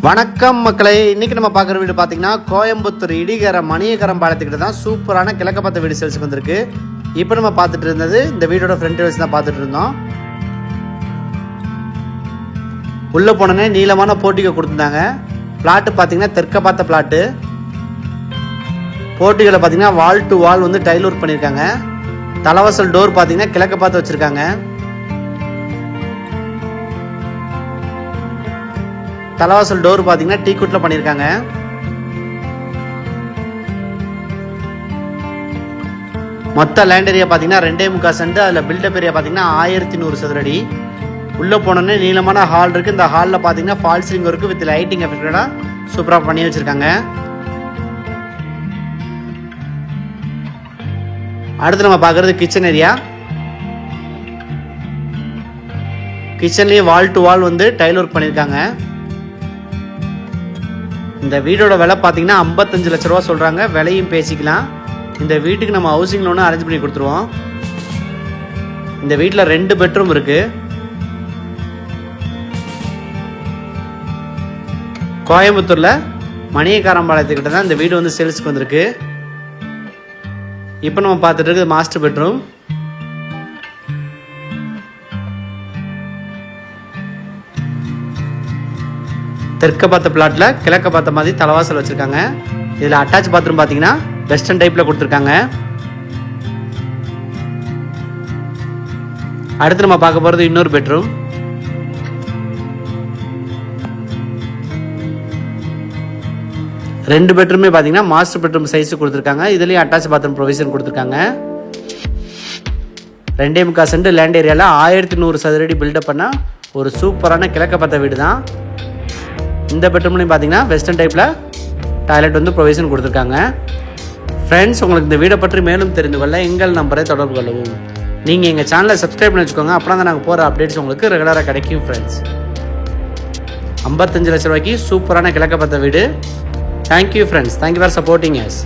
வணக்கம் மக்களே, இன்னைக்கு நம்ம பார்க்குற வீடு பார்த்தீங்கன்னா கோயம்புத்தூர் இடிகர மணியகரம் பாலத்துக்கிட்ட தான் சூப்பரான கிழக்க பார்த்த வீடு சேல்ஸுக்கு வந்திருக்கு. இப்போ நம்ம பார்த்துட்டு இருந்தது இந்த வீடோட ஃப்ரண்ட் வச்சு தான் பார்த்துட்டு இருந்தோம். உள்ளே போனோன்னே நீளமான போர்ட்டிகோ கொடுத்துருந்தாங்க. பிளாட்டு பார்த்தீங்கன்னா தெற்க பார்த்த பிளாட்டு. போர்ட்டிகளை பார்த்தீங்கன்னா வால் டு வால் வந்து டைல் ஒர்க் பண்ணியிருக்காங்க. தலைவாசல் டோர் பார்த்தீங்கன்னா கிழக்க பார்த்து வச்சுருக்காங்க. தலைவாசல் டோர் பார்த்தீங்கன்னா டீ குட்டில் பண்ணியிருக்காங்க. மொத்த லேண்ட் ஏரியா பார்த்தீங்கன்னா 2.25 சென்ட். அதில் பில்டப் ஏரியா பார்த்தீங்கன்னா 1100 சதுரடி. உள்ளே போனோன்னே நீளமான ஹால் இருக்குது. இந்த ஹாலில் பார்த்தீங்கன்னா ஃபால் சீலிங் இருக்குது வித் லைட்டிங் எஃபெக்டடாக சூப்பராக பண்ணி வச்சுருக்காங்க. அடுத்து நம்ம பார்க்குறது கிச்சன் ஏரியா. கிச்சன்லேயே வால் டு வால் வந்து டைல் ஒர்க் பண்ணியிருக்காங்க. இந்த வீடோட விலை பார்த்தீங்கன்னா 55 லட்ச ரூபா சொல்கிறாங்க. விலையும் பேசிக்கலாம். இந்த வீட்டுக்கு நம்ம ஹவுசிங் லோனு அரேஞ்ச் பண்ணி கொடுத்துருவோம். இந்த வீட்டில் 2 பெட்ரூம் இருக்குது. கோயம்புத்தூரில் மணியக்காரம்பாளையத்துக்கிட்ட தான் இந்த வீடு வந்து சேல்ஸுக்கு வந்திருக்கு. இப்போ நம்ம பார்த்துட்டு இருக்குது மாஸ்டர் பெட்ரூம். தெற்க பார்த்த பிளாட்டில் கிழக்க பார்த்த மாதிரி தலைவாசல் வச்சுருக்காங்க. இதில் அட்டாச் பாத்ரூம் பார்த்தீங்கன்னா வெஸ்டர்ன் டைப்பில் கொடுத்துருக்காங்க. அடுத்து நம்ம பார்க்க போகிறது இன்னொரு பெட்ரூம். ரெண்டு பெட்ரூமே பார்த்தீங்கன்னா மாஸ்டர் பெட்ரூம் சைஸ் கொடுத்துருக்காங்க. இதுலேயும் அட்டாச் பாத்ரூம் ப்ரொவிஷன் கொடுத்துருக்காங்க. 2.25 சென்ட் லேண்ட் ஏரியாவில் 1100 சதுரடி பில்டப் பண்ணால் ஒரு சூப்பரான கிழக்க பார்த்த வீடு தான். இந்த பெட்ரூம்லையும் பார்த்தீங்கன்னா வெஸ்டர்ன் டைப்பில் டாய்லெட் வந்து ப்ரொவிஷன் கொடுத்துருக்காங்க. ஃப்ரெண்ட்ஸ், உங்களுக்கு இந்த வீடை பற்றி மேலும் தெரிந்து கொள்ள எங்கள் நம்பரை தொடர்பு கொள்ளவும். நீங்கள் எங்கள் சேனலை சப்ஸ்கிரைப் பண்ணி வச்சுக்கோங்க. அப்புறம் தான் நாங்கள் போகிற அப்டேட்ஸ் உங்களுக்கு ரெகுலராக கிடைக்கும். ஃப்ரெண்ட்ஸ், 55 லட்ச ரூபாய்க்கு சூப்பரான கிழக்க பார்த்த வீடு. Thank you friends, thank you for supporting us.